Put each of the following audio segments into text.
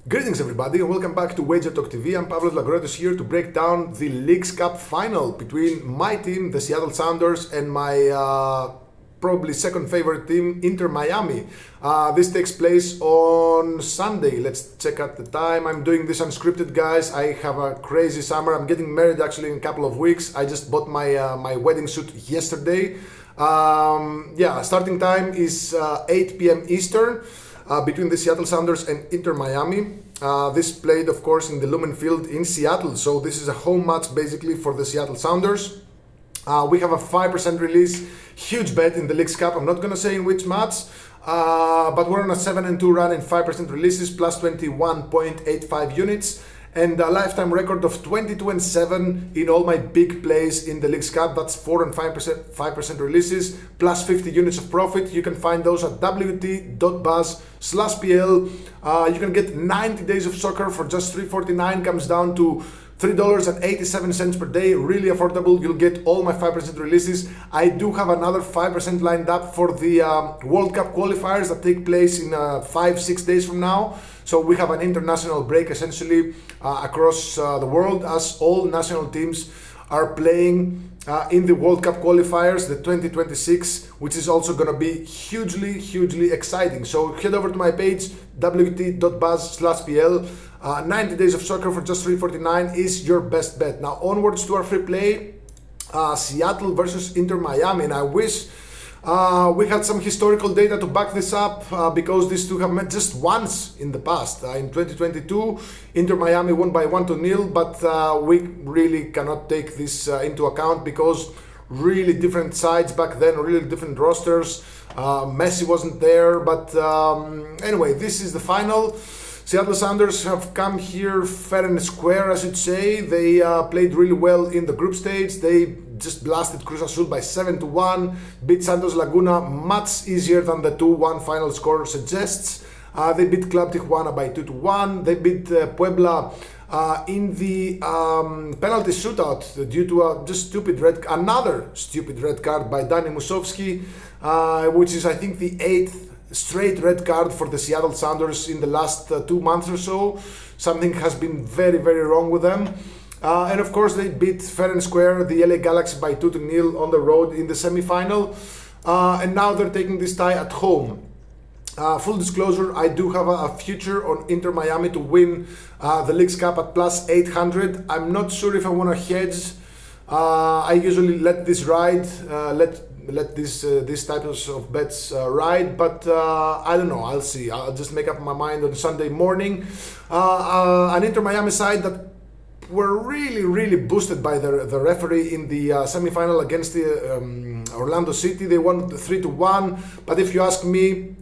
Greetings everybody and welcome back to Wager Talk TV. I'm Pavlos Lagrotos here to break down the Leagues Cup final between my team, the Seattle Sounders, and my probably second favorite team, Inter Miami. This takes place on Sunday. Let's check out the time. I'm doing this unscripted, guys. I have a crazy summer. I'm getting married actually in a couple of weeks. I just bought my wedding suit yesterday. Starting time is 8 p.m. Eastern. Between the Seattle Sounders and Inter Miami. This played, of course, in the Lumen field in Seattle. So this is a home match basically for the Seattle Sounders. We have a 5% release, huge bet in the Leagues Cup. I'm not going to say in which match, but we're on a 7-2 run in 5% releases, plus 21.85 units. And a lifetime record of 22-7 in all my big plays in the Leagues Cup. That's 4 and 5% releases, plus 50 units of profit. You can find those at wt.buzz/PL. You can get 90 days of soccer for just $3.49. Comes down to $3.87 per day, really affordable. You'll get all my 5% releases. I do have another 5% lined up for the World Cup qualifiers that take place in 5-6 days from now. So we have an international break essentially across the world as all national teams are playing in the World Cup qualifiers, the 2026, which is also going to be hugely exciting. So head over to my page, wt.buzz/PL. 90 days of soccer for just $3.49 is your best bet. Now onwards to our free play, Seattle versus Inter Miami. And I wish we had some historical data to back this up because these two have met just once in the past. In 2022, Inter Miami won by 1-0, but we really cannot take this into account because really different sides back then, really different rosters. Messi wasn't there, but anyway, this is the final. Seattle Sounders have come here fair and square, I should say. They played really well in the group stage. They just blasted Cruz Azul by 7-1, beat Santos Laguna much easier than the 2-1 final score suggests. They beat Club Tijuana by 2-1. They beat Puebla in the penalty shootout due to another stupid red card by Dani Musovski, which is I think the 8th straight red card for the Seattle Sounders in the last 2 months or so. Something has been very wrong with them. And of course they beat fair and square the LA Galaxy by 2-0 on the road in the semi-final. And now they're taking this tie at home. Full disclosure, I do have a future on Inter Miami to win the Leagues Cup at plus 800. I'm not sure if I want to hedge. I usually let this ride, let these types of bets ride, but I don't know, I'll see. I'll just make up my mind on Sunday morning. An Inter Miami side that were really boosted by the referee in the semi-final against the Orlando City. They won 3-1, but if you ask me,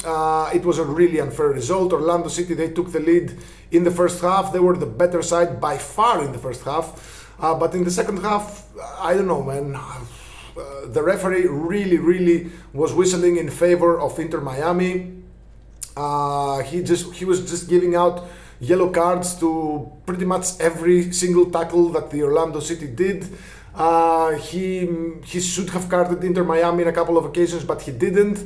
it was a really unfair result. Orlando City, they took the lead in the first half. They were the better side by far in the first half, but in the second half, I don't know, man. The referee really was whistling in favor of Inter Miami. He was just giving out yellow cards to pretty much every single tackle that the Orlando City did. He should have carded Inter Miami in a couple of occasions, but he didn't.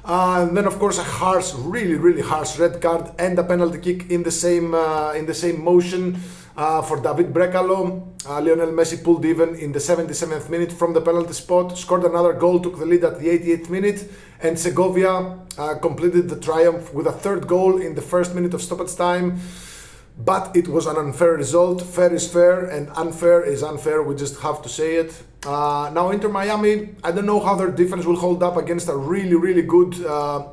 And then of course a harsh, really harsh red card and a penalty kick in the same motion for David Brekalo. Lionel Messi pulled even in the 77th minute from the penalty spot, scored another goal, took the lead at the 88th minute, and Segovia completed the triumph with a third goal in the first minute of stoppage time. But it was an unfair result. Fair is fair and unfair is unfair. We just have to say it. Now Inter Miami, I don't know how their defense will hold up against a really good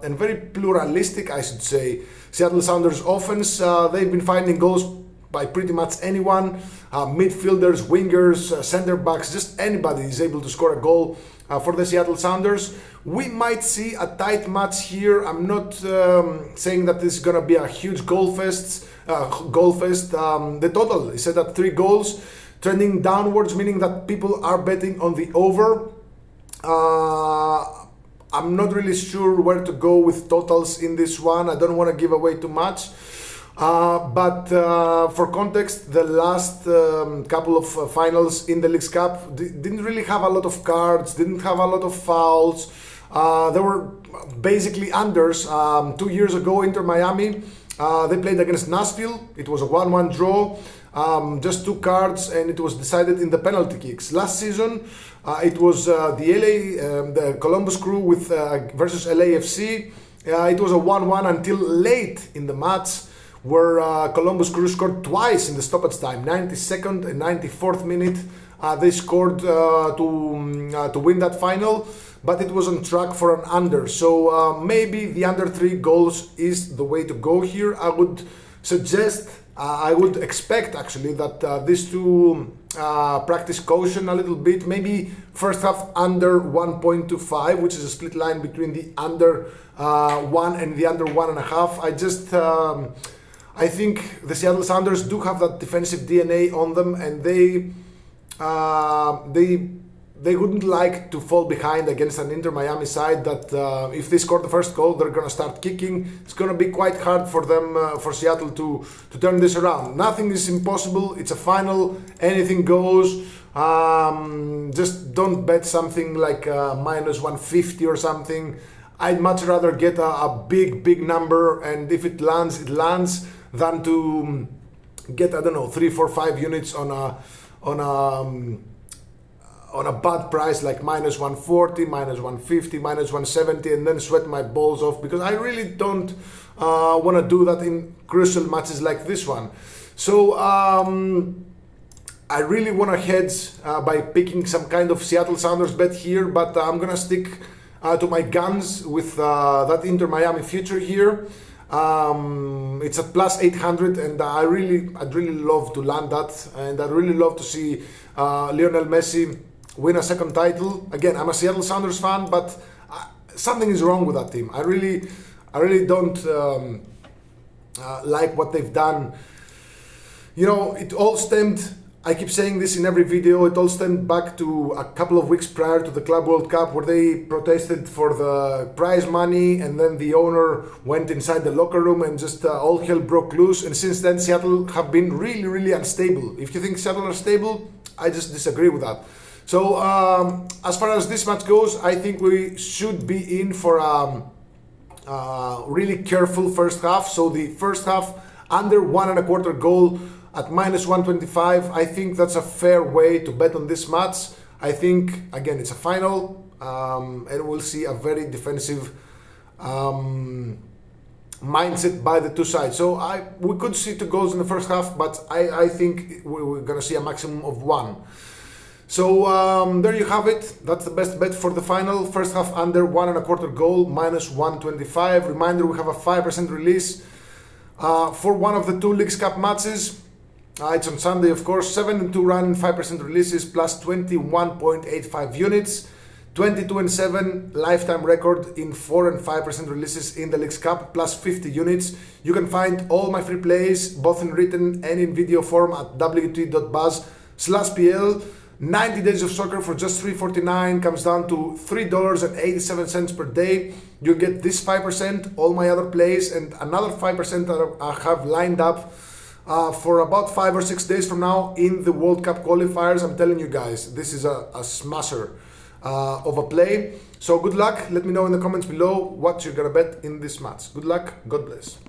and very pluralistic, I should say, Seattle Sounders offense. They've been finding goals by pretty much anyone, midfielders, wingers, center backs, just anybody is able to score a goal for the Seattle Sounders. We might see a tight match here. I'm not saying that this is going to be a huge goal fest. The total is set at 3 goals, trending downwards, meaning that people are betting on the over. I'm not really sure where to go with totals in this one. I don't want to give away too much. But for context, the last couple of finals in the Leagues Cup didn't really have a lot of cards, didn't have a lot of fouls. There were basically unders. 2 years ago, Inter Miami They played against Nashville. It was a 1-1 draw, just 2 cards, and it was decided in the penalty kicks. Last season, it was the Columbus Crew versus LAFC. It was a 1-1 until late in the match, where Columbus Crew scored twice in the stoppage time, 92nd and 94th minute. They scored to win that final, but it was on track for an under. So maybe the under 3 goals is the way to go here. I would suggest, I would expect actually that these two practice caution a little bit. Maybe first half under 1.25, which is a split line between the under 1 and the under 1.5. I think the Seattle Sounders do have that defensive DNA on them, and they wouldn't like to fall behind against an Inter Miami side that if they score the first goal, they're going to start kicking. It's going to be quite hard for them, for Seattle to turn this around. Nothing is impossible. It's a final. Anything goes. Just don't bet something like minus 150 or something. I'd much rather get a big number, and if it lands, it lands, than to get, I don't know, 3, 4, 5 units on a bad price like minus 140, minus 150, minus 170, and then sweat my balls off, because I really don't want to do that in crucial matches like this one. So I really want to hedge by picking some kind of Seattle Sounders bet here, but I'm gonna stick to my guns with that Inter Miami future here. It's at plus 800, and I'd really love to land that, and I'd really love to see Lionel Messi win a second title. Again, I'm a Seattle Sounders fan, but something is wrong with that team. I really don't like what they've done. You know, it all stemmed, I keep saying this in every video, it all stemmed back to a couple of weeks prior to the Club World Cup, where they protested for the prize money, and then the owner went inside the locker room and just all hell broke loose. And since then, Seattle have been really unstable. If you think Seattle are stable, I just disagree with that. So as far as this match goes, I think we should be in for a really careful first half. So the first half under 1.25 goal at minus 125, I think that's a fair way to bet on this match. I think, again, it's a final, and we'll see a very defensive mindset by the two sides. So we could see 2 goals in the first half, but I think we're going to see a maximum of 1. So there you have it. That's the best bet for the final. First half under 1.25 goal, minus 125. Reminder, we have a 5% release for one of the 2 Leagues Cup matches. It's on Sunday, of course. 7-2 run, 5% releases, plus 21.85 units. 22-7 lifetime record in 4 and 5% releases in the Leagues Cup, plus 50 units. You can find all my free plays, both in written and in video form, at wt.buzz/pl. 90 days of soccer for just $3.49 comes down to $3.87 per day. You'll get this 5%, all my other plays, and another 5% that I have lined up for about 5 or 6 days from now in the World Cup qualifiers. I'm telling you guys, this is a smasher of a play. So good luck. Let me know in the comments below what you're gonna bet in this match. Good luck. God bless.